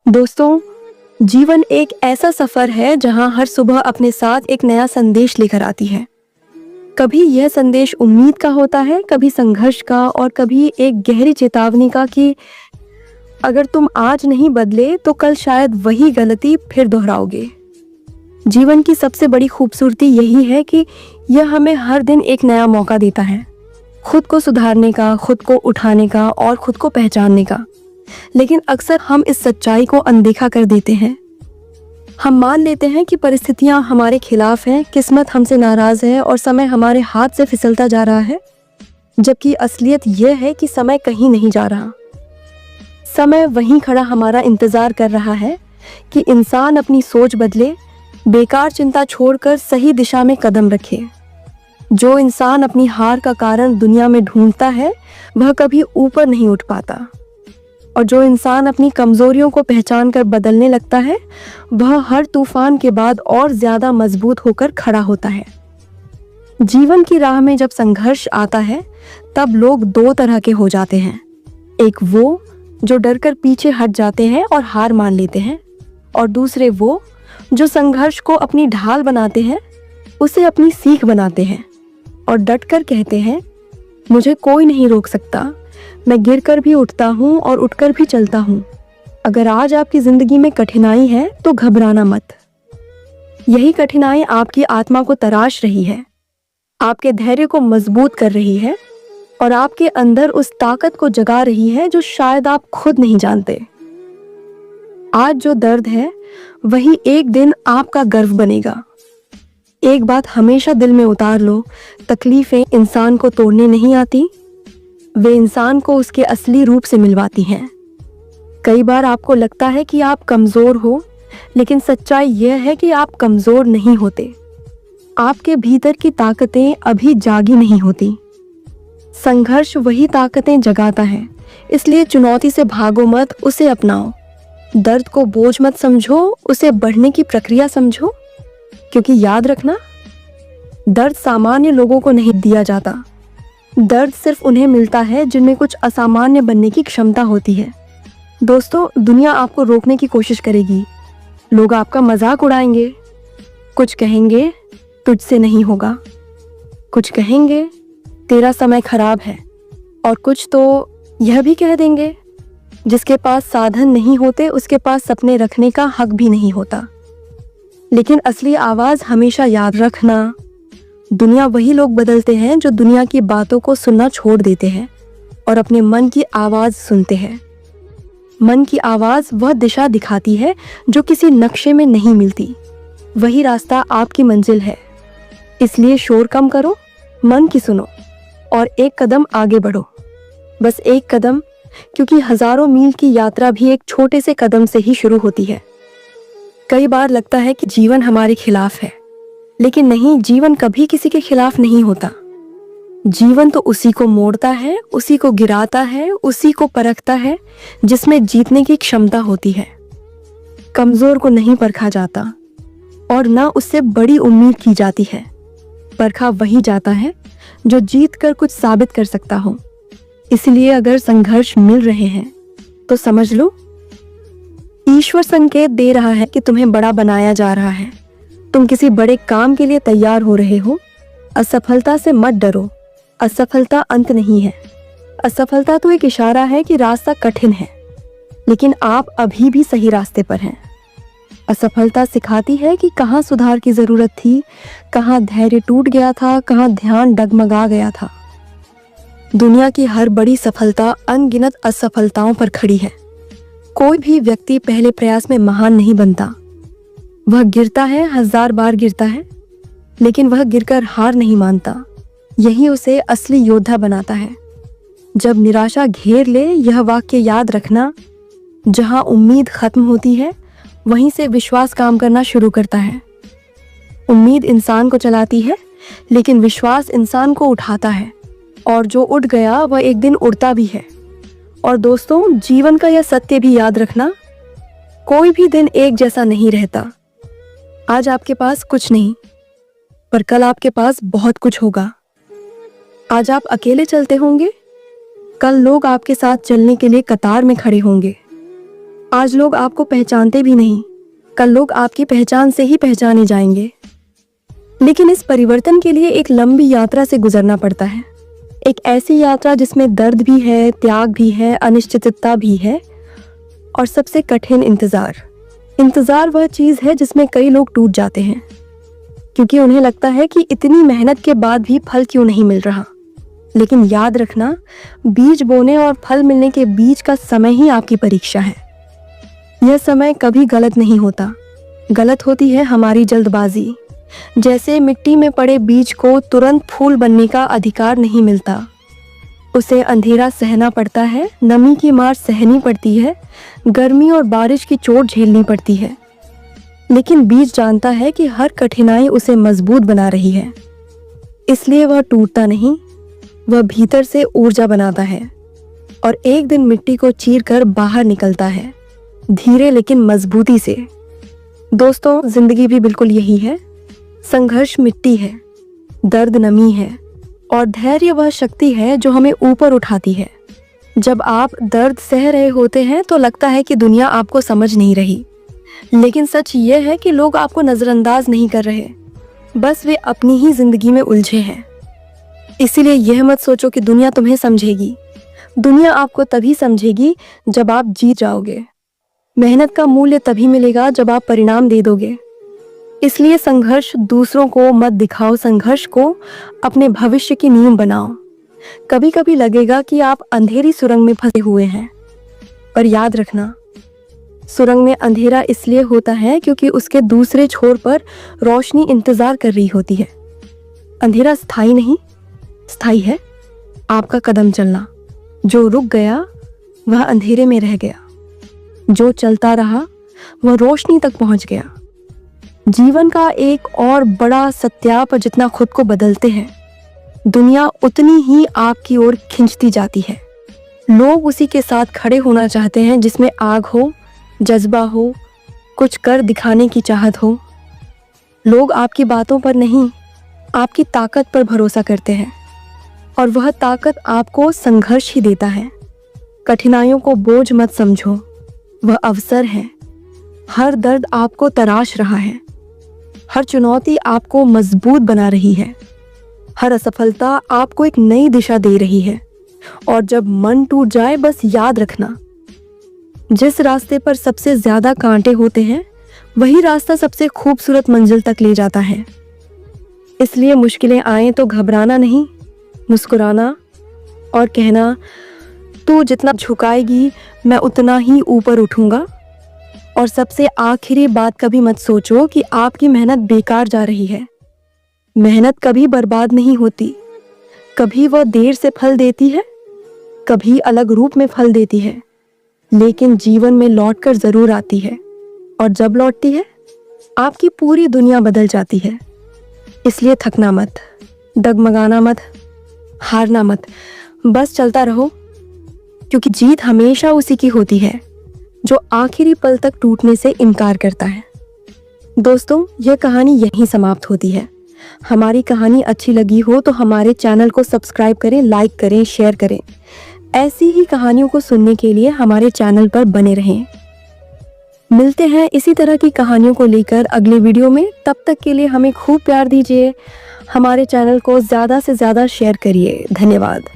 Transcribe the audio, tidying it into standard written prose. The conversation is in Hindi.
दोस्तों, जीवन एक ऐसा सफर है जहां हर सुबह अपने साथ एक नया संदेश लेकर आती है। कभी यह संदेश उम्मीद का होता है, कभी संघर्ष का और कभी एक गहरी चेतावनी का कि अगर तुम आज नहीं बदले तो कल शायद वही गलती फिर दोहराओगे। जीवन की सबसे बड़ी खूबसूरती यही है कि यह हमें हर दिन एक नया मौका देता है, खुद को सुधारने का, खुद को उठाने का और खुद को पहचानने का। लेकिन अक्सर हम इस सच्चाई को अनदेखा कर देते हैं। हम मान लेते हैं कि परिस्थितियां हमारे खिलाफ हैं, किस्मत हमसे नाराज है और समय हमारे हाथ से फिसलता जा रहा है, जबकि असलियत यह है कि समय कहीं नहीं जा रहा। समय वहीं खड़ा हमारा इंतजार कर रहा है कि इंसान अपनी सोच बदले, बेकार चिंता छोड़कर सही दिशा में कदम रखे। जो इंसान अपनी हार का कारण दुनिया में ढूंढता है, वह कभी ऊपर नहीं उठ पाता, और जो इंसान अपनी कमजोरियों को पहचान कर बदलने लगता है, वह हर तूफान के बाद और ज्यादा मजबूत होकर खड़ा होता है। जीवन की राह में जब संघर्ष आता है, तब लोग दो तरह के हो जाते हैं। एक वो जो डरकर पीछे हट जाते हैं और हार मान लेते हैं, और दूसरे वो जो संघर्ष को अपनी ढाल बनाते हैं, उसे अपनी सीख बनाते हैं और डटकर कहते हैं, मुझे कोई नहीं रोक सकता, मैं गिरकर भी उठता हूँ और उठकर भी चलता हूँ। अगर आज आपकी जिंदगी में कठिनाई है तो घबराना मत। यही कठिनाई आपकी आत्मा को तराश रही है, आपके धैर्य को मजबूत कर रही है और आपके अंदर उस ताकत को जगा रही है जो शायद आप खुद नहीं जानते। आज जो दर्द है वही एक दिन आपका गर्व बनेगा। एक बात हमेशा दिल में उतार लो, तकलीफें इंसान को तोड़ने नहीं आती, वे इंसान को उसके असली रूप से मिलवाती हैं। कई बार आपको लगता है कि आप कमज़ोर हो, लेकिन सच्चाई यह है कि आप कमज़ोर नहीं होते। आपके भीतर की ताकतें अभी जागी नहीं होती। संघर्ष वही ताकतें जगाता है, इसलिए चुनौती से भागो मत, उसे अपनाओ। दर्द को बोझ मत समझो, उसे बढ़ने की प्रक्रिया समझो। क्योंकि याद रखना, दर्द सामान्य लोगों को नहीं दिया जाता। दर्द सिर्फ उन्हें मिलता है जिनमें कुछ असामान्य बनने की क्षमता होती है। दोस्तों, दुनिया आपको रोकने की कोशिश करेगी, लोग आपका मजाक उड़ाएंगे, कुछ कहेंगे तुझसे नहीं होगा, कुछ कहेंगे तेरा समय खराब है, और कुछ तो यह भी कह देंगे, जिसके पास साधन नहीं होते उसके पास सपने रखने का हक भी नहीं होता। लेकिन असली आवाज हमेशा याद रखना, दुनिया वही लोग बदलते हैं जो दुनिया की बातों को सुनना छोड़ देते हैं और अपने मन की आवाज सुनते हैं। मन की आवाज वह दिशा दिखाती है जो किसी नक्शे में नहीं मिलती। वही रास्ता आपकी मंजिल है। इसलिए शोर कम करो, मन की सुनो और एक कदम आगे बढ़ो। बस एक कदम, क्योंकि हजारों मील की यात्रा भी एक छोटे से कदम से ही शुरू होती है। कई बार लगता है कि जीवन हमारे खिलाफ है, लेकिन नहीं, जीवन कभी किसी के खिलाफ नहीं होता। जीवन तो उसी को मोड़ता है, उसी को गिराता है, उसी को परखता है जिसमें जीतने की क्षमता होती है। कमजोर को नहीं परखा जाता और ना उससे बड़ी उम्मीद की जाती है। परखा वही जाता है जो जीत कर कुछ साबित कर सकता हो। इसलिए अगर संघर्ष मिल रहे हैं तो समझ लो, ईश्वर संकेत दे रहा है कि तुम्हें बड़ा बनाया जा रहा है। तुम किसी बड़े काम के लिए तैयार हो रहे हो। असफलता से मत डरो, असफलता अंत नहीं है। असफलता तो एक इशारा है कि रास्ता कठिन है, लेकिन आप अभी भी सही रास्ते पर हैं। असफलता सिखाती है कि कहाँ सुधार की जरूरत थी, कहाँ धैर्य टूट गया था, कहाँ ध्यान डगमगा गया था। दुनिया की हर बड़ी सफलता अनगिनत असफलताओं पर खड़ी है। कोई भी व्यक्ति पहले प्रयास में महान नहीं बनता। वह गिरता है, 1000 बार गिरता है, लेकिन वह गिरकर हार नहीं मानता। यही उसे असली योद्धा बनाता है। जब निराशा घेर ले, यह वाक्य याद रखना, जहां उम्मीद खत्म होती है वहीं से विश्वास काम करना शुरू करता है। उम्मीद इंसान को चलाती है, लेकिन विश्वास इंसान को उठाता है, और जो उठ गया वह एक दिन उड़ता भी है। और दोस्तों, जीवन का यह सत्य भी याद रखना, कोई भी दिन एक जैसा नहीं रहता। आज आपके पास कुछ नहीं, पर कल आपके पास बहुत कुछ होगा। आज आप अकेले चलते होंगे, कल लोग आपके साथ चलने के लिए कतार में खड़े होंगे। आज लोग आपको पहचानते भी नहीं, कल लोग आपकी पहचान से ही पहचाने जाएंगे। लेकिन इस परिवर्तन के लिए एक लंबी यात्रा से गुजरना पड़ता है। एक ऐसी यात्रा जिसमें दर्द भी है, त्याग भी है, अनिश्चितता भी है और सबसे कठिन इंतज़ार। इंतज़ार वह चीज़ है जिसमें कई लोग टूट जाते हैं, क्योंकि उन्हें लगता है कि इतनी मेहनत के बाद भी फल क्यों नहीं मिल रहा। लेकिन याद रखना, बीज बोने और फल मिलने के बीच का समय ही आपकी परीक्षा है। यह समय कभी गलत नहीं होता, गलत होती है हमारी जल्दबाजी। जैसे मिट्टी में पड़े बीज को तुरंत फूल बनने का अधिकार नहीं मिलता, उसे अंधेरा सहना पड़ता है, नमी की मार सहनी पड़ती है, गर्मी और बारिश की चोट झेलनी पड़ती है। लेकिन बीज जानता है कि हर कठिनाई उसे मजबूत बना रही है, इसलिए वह टूटता नहीं, वह भीतर से ऊर्जा बनाता है और एक दिन मिट्टी को चीरकर बाहर निकलता है, धीरे लेकिन मजबूती से। दोस्तों, जिंदगी भी बिल्कुल यही है। संघर्ष मिट्टी है, दर्द नमी है और धैर्य वह शक्ति है जो हमें ऊपर उठाती है। जब आप दर्द सह रहे होते हैं तो लगता है कि दुनिया आपको समझ नहीं रही, लेकिन सच ये है कि लोग आपको नज़रअंदाज नहीं कर रहे, बस वे अपनी ही जिंदगी में उलझे हैं। इसीलिए यह मत सोचो कि दुनिया तुम्हें समझेगी। दुनिया आपको तभी समझेगी जब आप जीत जाओगे। मेहनत का मूल्य तभी मिलेगा जब आप परिणाम दे दोगे। इसलिए संघर्ष दूसरों को मत दिखाओ, संघर्ष को अपने भविष्य की नींव बनाओ। कभी कभी लगेगा कि आप अंधेरी सुरंग में फंसे हुए हैं, पर याद रखना, सुरंग में अंधेरा इसलिए होता है क्योंकि उसके दूसरे छोर पर रोशनी इंतजार कर रही होती है। अंधेरा स्थायी नहीं, स्थायी है आपका कदम चलना। जो रुक गया वह अंधेरे में रह गया, जो चलता रहा वह रोशनी तक पहुंच गया। जीवन का एक और बड़ा सत्याप जितना खुद को बदलते हैं, दुनिया उतनी ही आपकी ओर खिंचती जाती है। लोग उसी के साथ खड़े होना चाहते हैं जिसमें आग हो, जज्बा हो, कुछ कर दिखाने की चाहत हो। लोग आपकी बातों पर नहीं, आपकी ताकत पर भरोसा करते हैं और वह ताकत आपको संघर्ष ही देता है। कठिनाइयों को बोझ मत समझो, वह अवसर है। हर दर्द आपको तराश रहा है, हर चुनौती आपको मजबूत बना रही है, हर असफलता आपको एक नई दिशा दे रही है। और जब मन टूट जाए, बस याद रखना, जिस रास्ते पर सबसे ज्यादा कांटे होते हैं वही रास्ता सबसे खूबसूरत मंजिल तक ले जाता है। इसलिए मुश्किलें आए तो घबराना नहीं, मुस्कुराना और कहना, तू जितना झुकाएगी मैं उतना ही ऊपर उठूंगा। और सबसे आखिरी बात, कभी मत सोचो कि आपकी मेहनत बेकार जा रही है। मेहनत कभी बर्बाद नहीं होती, कभी वह देर से फल देती है, कभी अलग रूप में फल देती है, लेकिन जीवन में लौटकर जरूर आती है। और जब लौटती है, आपकी पूरी दुनिया बदल जाती है। इसलिए थकना मत, डगमगाना मत, हारना मत, बस चलता रहो, क्योंकि जीत हमेशा उसी की होती है जो आखिरी पल तक टूटने से इनकार करता है। दोस्तों, यह कहानी यहीं समाप्त होती है। हमारी कहानी अच्छी लगी हो तो हमारे चैनल को सब्सक्राइब करें, लाइक करें, शेयर करें। ऐसी ही कहानियों को सुनने के लिए हमारे चैनल पर बने रहें। मिलते हैं इसी तरह की कहानियों को लेकर अगले वीडियो में। तब तक के लिए हमें खूब प्यार दीजिए, हमारे चैनल को ज़्यादा से ज़्यादा शेयर करिए। धन्यवाद।